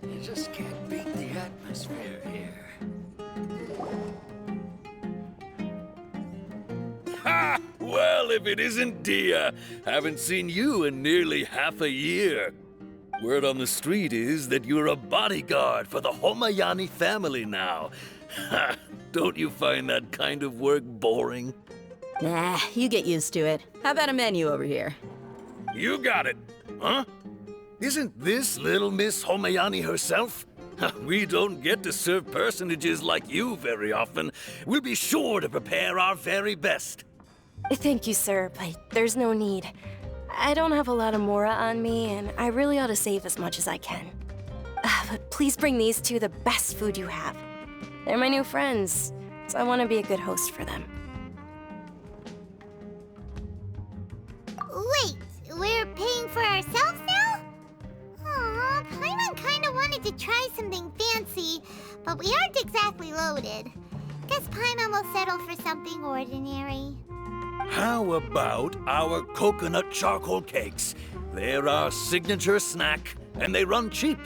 You just can't beat the atmosphere here. Ha! Well, if it isn't Dia. Haven't seen you in nearly half a year. Word on the street is that you're a bodyguard for the Homayani family now. Ha! Don't you find that kind of work boring? Nah, you get used to it. How about a menu over here? You got it. Huh? Isn't this little Miss Homayani herself? We don't get to serve personages like you very often. We'll be sure to prepare our very best. Thank you, sir, but there's no need. I don't have a lot of Mora on me, and I really ought to save as much as I can. But please bring these two the best food you have. They're my new friends, so I want to be a good host for them. Wait, we're paying for ourselves now? Aw, Paimon kinda wanted to try something fancy, but we aren't exactly loaded. Guess Paimon will settle for something ordinary. How about our coconut charcoal cakes? They're our signature snack, and they run cheap.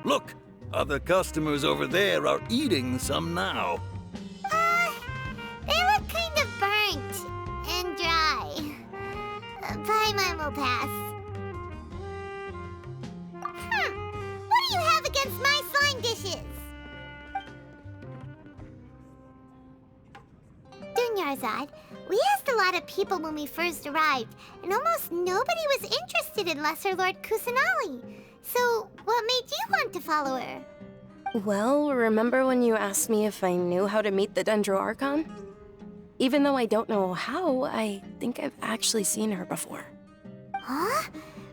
Look, other customers over there are eating some now. They look kind of burnt and dry. Paimon will pass. What do you have against my slime dishes? Dunyarzad, we asked a lot of people when we first arrived, and almost nobody was interested in Lesser Lord Kusanali. So, what made you want to follow her? Well, remember when you asked me if I knew how to meet the Dendro Archon? Even though I don't know how, I think I've actually seen her before. Huh?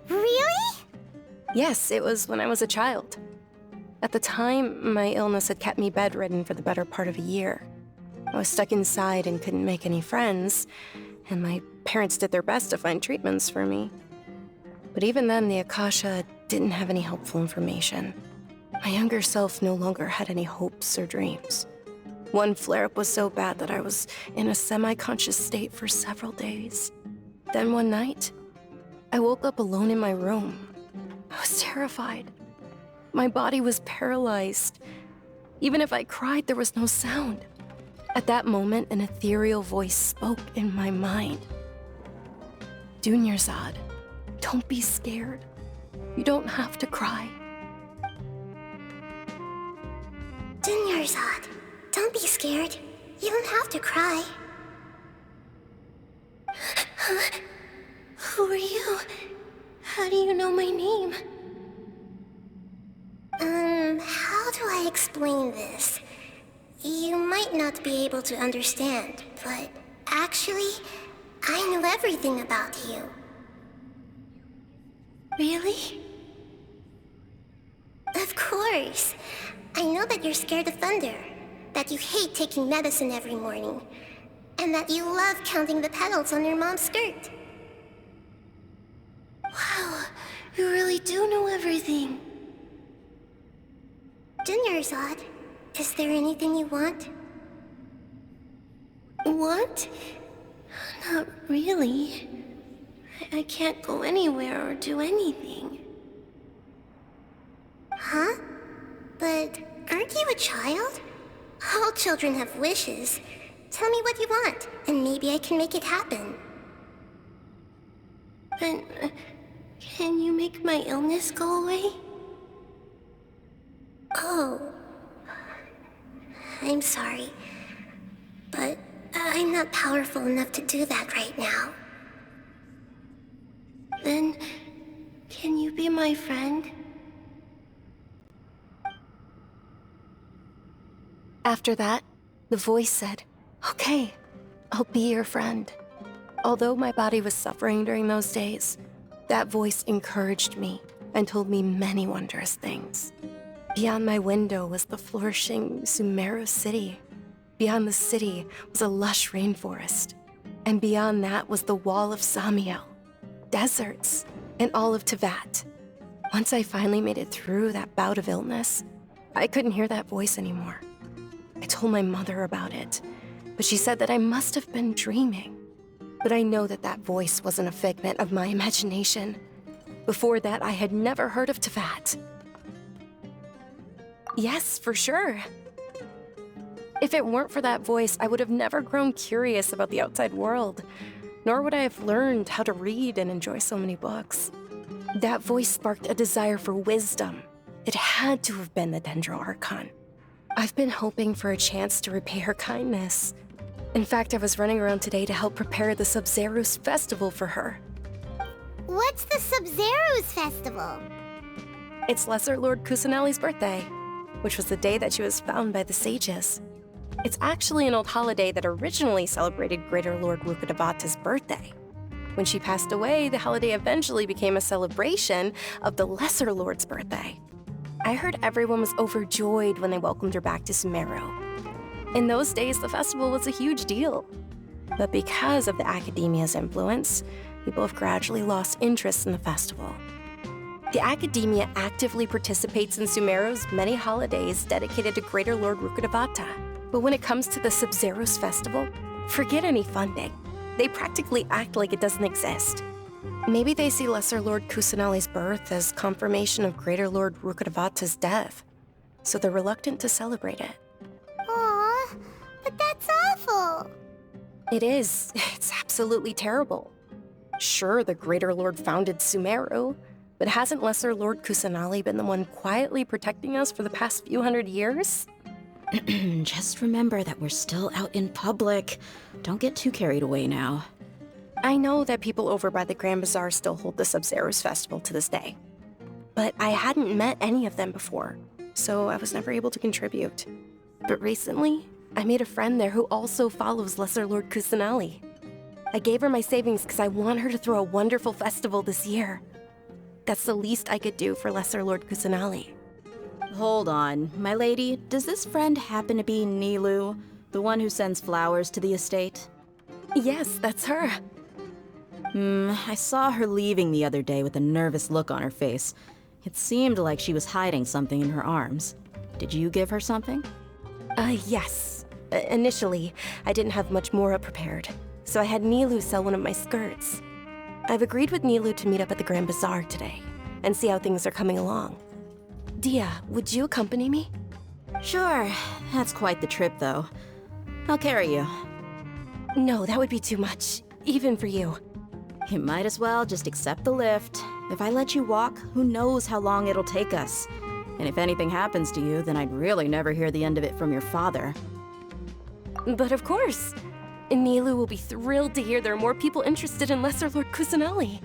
Really? Yes, it was when I was a child. At the time, my illness had kept me bedridden for the better part of a year. I was stuck inside and couldn't make any friends, and my parents did their best to find treatments for me. But even then, the Akasha didn't have any helpful information. My younger self no longer had any hopes or dreams. One flare-up was so bad that I was in a semi-conscious state for several days. Then one night, I woke up alone in my room. I was terrified. My body was paralyzed. Even if I cried, there was no sound. At that moment, an ethereal voice spoke in my mind. Dunyarzad, don't be scared. You don't have to cry. Dunyarzad, don't be scared. You don't have to cry. Who are you? How do you know my name? How do I explain this? You might not be able to understand, but actually, I know everything about you. Really? Of course. I know that you're scared of thunder, that you hate taking medicine every morning, and that you love counting the petals on your mom's skirt. Wow, you really do know everything. Dunyarzad, is there anything you want? Want? Not really. I can't go anywhere or do anything. Huh? But aren't you a child? All children have wishes. Tell me what you want, and maybe I can make it happen. But can you make my illness go away? Oh. I'm sorry, but I'm not powerful enough to do that right now. Then, can you be my friend? After that, the voice said, "Okay, I'll be your friend." Although my body was suffering during those days, that voice encouraged me and told me many wondrous things. Beyond my window was the flourishing Sumeru city. Beyond the city was a lush rainforest. And beyond that was the wall of Samiel, deserts, and all of Tevat. Once I finally made it through that bout of illness, I couldn't hear that voice anymore. I told my mother about it, but she said that I must have been dreaming. But I know that that voice wasn't a figment of my imagination. Before that, I had never heard of Tevat. Yes, for sure. If it weren't for that voice, I would have never grown curious about the outside world, nor would I have learned how to read and enjoy so many books. That voice sparked a desire for wisdom. It had to have been the Dendro Archon. I've been hoping for a chance to repay her kindness. In fact, I was running around today to help prepare the Sub-Zerus festival for her. What's the Sub-Zerus festival? It's Lesser Lord Kusanali's birthday, which was the day that she was found by the sages. It's actually an old holiday that originally celebrated Greater Lord Rukkhadevata's birthday. When she passed away, the holiday eventually became a celebration of the Lesser Lord's birthday. I heard everyone was overjoyed when they welcomed her back to Sumeru. In those days, the festival was a huge deal. But because of the Academia's influence, people have gradually lost interest in the festival. The Academia actively participates in Sumeru's many holidays dedicated to Greater Lord Rukkhadevata. But when it comes to the Sub-Zerus festival, forget any funding. They practically act like it doesn't exist. Maybe they see Lesser Lord Kusanali's birth as confirmation of Greater Lord Rukkhadevata's death, so they're reluctant to celebrate it. Aw, but that's awful. It is. It's absolutely terrible. Sure, the Greater Lord founded Sumeru, but hasn't Lesser Lord Kusanali been the one quietly protecting us for the past few hundred years? Just remember that we're still out in public. Don't get too carried away now. I know that people over by the Grand Bazaar still hold the Sub-Zerus festival to this day. But I hadn't met any of them before, so I was never able to contribute. But recently, I made a friend there who also follows Lesser Lord Kusanali. I gave her my savings because I want her to throw a wonderful festival this year. That's the least I could do for Lesser Lord Kusanali. Hold on, my lady. Does this friend happen to be Nilu, the one who sends flowers to the estate? Yes, that's her. I saw her leaving the other day with a nervous look on her face. It seemed like she was hiding something in her arms. Did you give her something? Yes. Initially, I didn't have much more prepared, so I had Nilu sell one of my skirts. I've agreed with Nilu to meet up at the Grand Bazaar today and see how things are coming along. Dia, would you accompany me? Sure. That's quite the trip, though. I'll carry you. No, that would be too much, even for you. You might as well just accept the lift. If I let you walk, who knows how long it'll take us. And if anything happens to you, then I'd really never hear the end of it from your father. But of course. Nilu will be thrilled to hear there are more people interested in Lesser Lord Kusanali.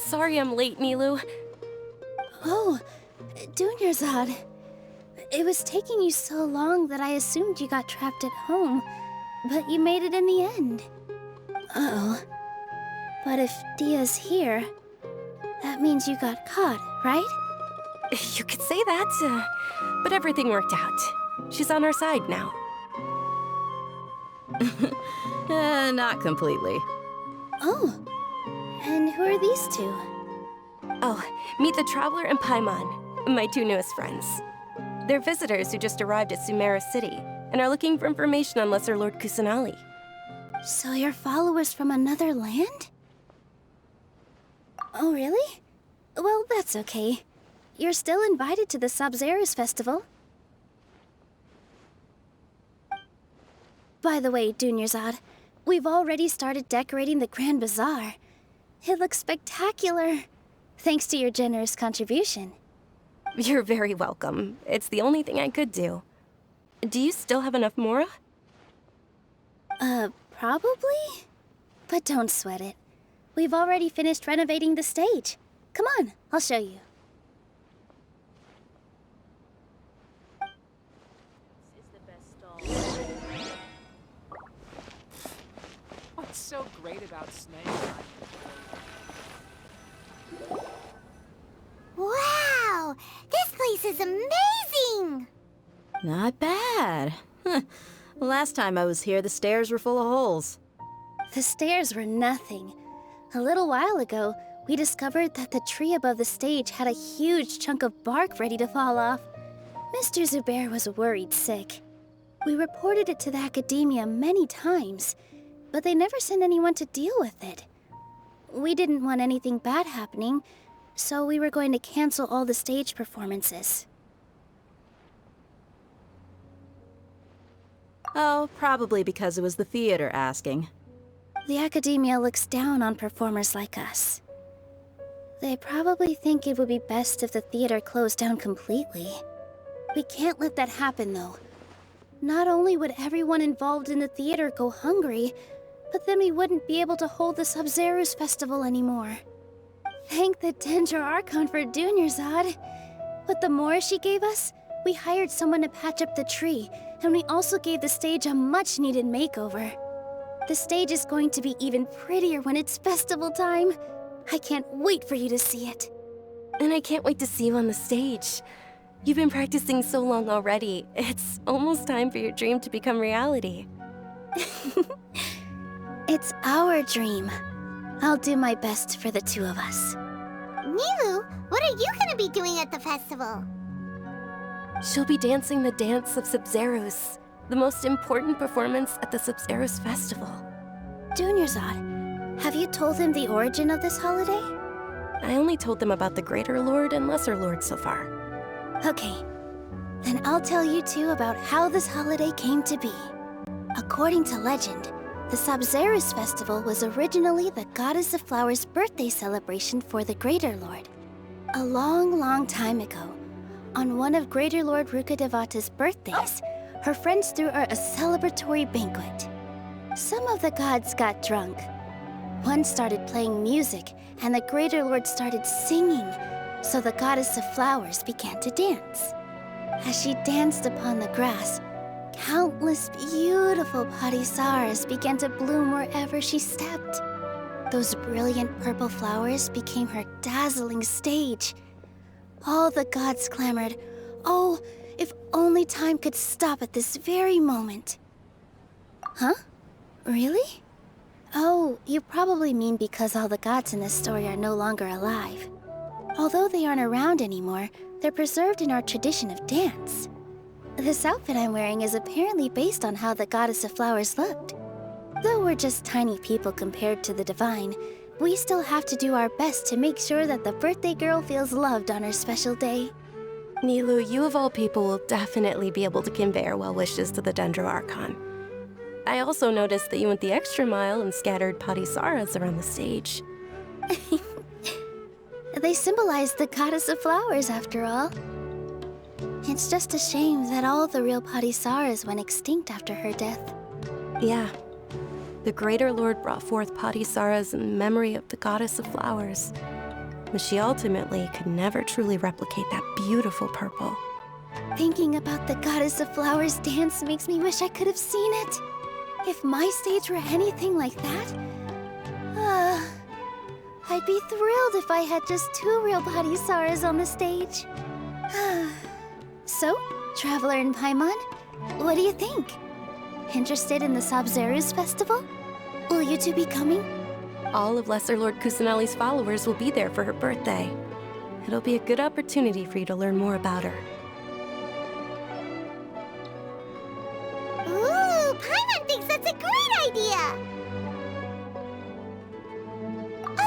Sorry I'm late, Nilu. Oh, Dunyarzad. It was taking you so long that I assumed you got trapped at home, but you made it in the end. Uh-oh. But if Dia's here, that means you got caught, right? You could say that, but everything worked out. She's on our side now. Not completely. Oh, and who are these two? Oh, meet the Traveler and Paimon, my two newest friends. They're visitors who just arrived at Sumeru City and are looking for information on Lesser Lord Kusanali. So you're followers from another land? Oh, really? Well, that's okay. You're still invited to the Sub-Zerus festival. By the way, Dunyarzad, we've already started decorating the Grand Bazaar. It looks spectacular, thanks to your generous contribution. You're very welcome. It's the only thing I could do. Do you still have enough Mora? Probably? But don't sweat it. We've already finished renovating the stage. Come on, I'll show you. What's so great about Snake? Wow! This place is amazing! Not bad. Last time I was here, the stairs were full of holes. The stairs were nothing. A little while ago, we discovered that the tree above the stage had a huge chunk of bark ready to fall off. Mr. Zubair was worried sick. We reported it to the academia many times, but they never sent anyone to deal with it. We didn't want anything bad happening, so we were going to cancel all the stage performances. Oh, probably because it was the theater asking. The academia looks down on performers like us. They probably think it would be best if the theater closed down completely. We can't let that happen, though. Not only would everyone involved in the theater go hungry, but then we wouldn't be able to hold the Sub-Zerus festival anymore. Thank the Dendro Archon for Dunyarzad. With the Mora she gave us, we hired someone to patch up the tree, and we also gave the stage a much-needed makeover. The stage is going to be even prettier when it's festival time. I can't wait for you to see it. And I can't wait to see you on the stage. You've been practicing so long already. It's almost time for your dream to become reality. It's our dream. I'll do my best for the two of us. Nilu, what are you gonna be doing at the festival? She'll be dancing the dance of Sub-Zerus, the most important performance at the Sub-Zerus festival. Dunyarzad, have you told him the origin of this holiday? I only told them about the Greater Lord and Lesser Lord so far. Okay, then I'll tell you two about how this holiday came to be. According to legend, the Sub-Zerus festival was originally the Goddess of Flowers' birthday celebration for the Greater Lord. A long, long time ago, on one of Greater Lord Rukkhadevata's birthdays, her friends threw her a celebratory banquet. Some of the gods got drunk. One started playing music, and the Greater Lord started singing, so the Goddess of Flowers began to dance. As she danced upon the grass, countless beautiful padisaras began to bloom wherever she stepped. Those brilliant purple flowers became her dazzling stage. All the gods clamored, "Oh, if only time could stop at this very moment." Huh? Really? Oh, you probably mean because all the gods in this story are no longer alive. Although they aren't around anymore, they're preserved in our tradition of dance. This outfit I'm wearing is apparently based on how the Goddess of Flowers looked. Though we're just tiny people compared to the divine, we still have to do our best to make sure that the birthday girl feels loved on her special day. Nilu, you of all people will definitely be able to convey our well wishes to the Dendro Archon. I also noticed that you went the extra mile and scattered padisaras around the stage. They symbolize the Goddess of Flowers, after all. It's just a shame that all the real padisaras went extinct after her death. Yeah. The Greater Lord brought forth padisaras in memory of the Goddess of Flowers, but she ultimately could never truly replicate that beautiful purple. Thinking about the Goddess of Flowers dance makes me wish I could have seen it. If my stage were anything like that, I'd be thrilled if I had just 2 real padisaras on the stage. So, Traveler and Paimon, what do you think? Interested in the Sub-Zerus festival? Will you two be coming? All of Lesser Lord Kusanali's followers will be there for her birthday. It'll be a good opportunity for you to learn more about her. Ooh, Paimon thinks that's a great idea!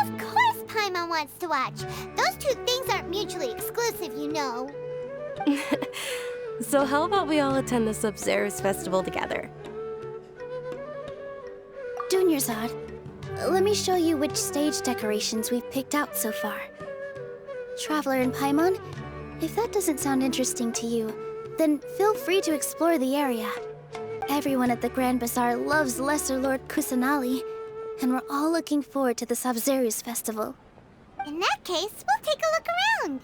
Of course Paimon wants to watch. Those two things aren't mutually exclusive, you know. So how about we all attend the Sub-Zerus festival together? Dunyarzad, let me show you which stage decorations we've picked out so far. Traveler and Paimon, if that doesn't sound interesting to you, then feel free to explore the area. Everyone at the Grand Bazaar loves Lesser Lord Kusanali, and we're all looking forward to the Sabzeruz festival. In that case, we'll take a look around.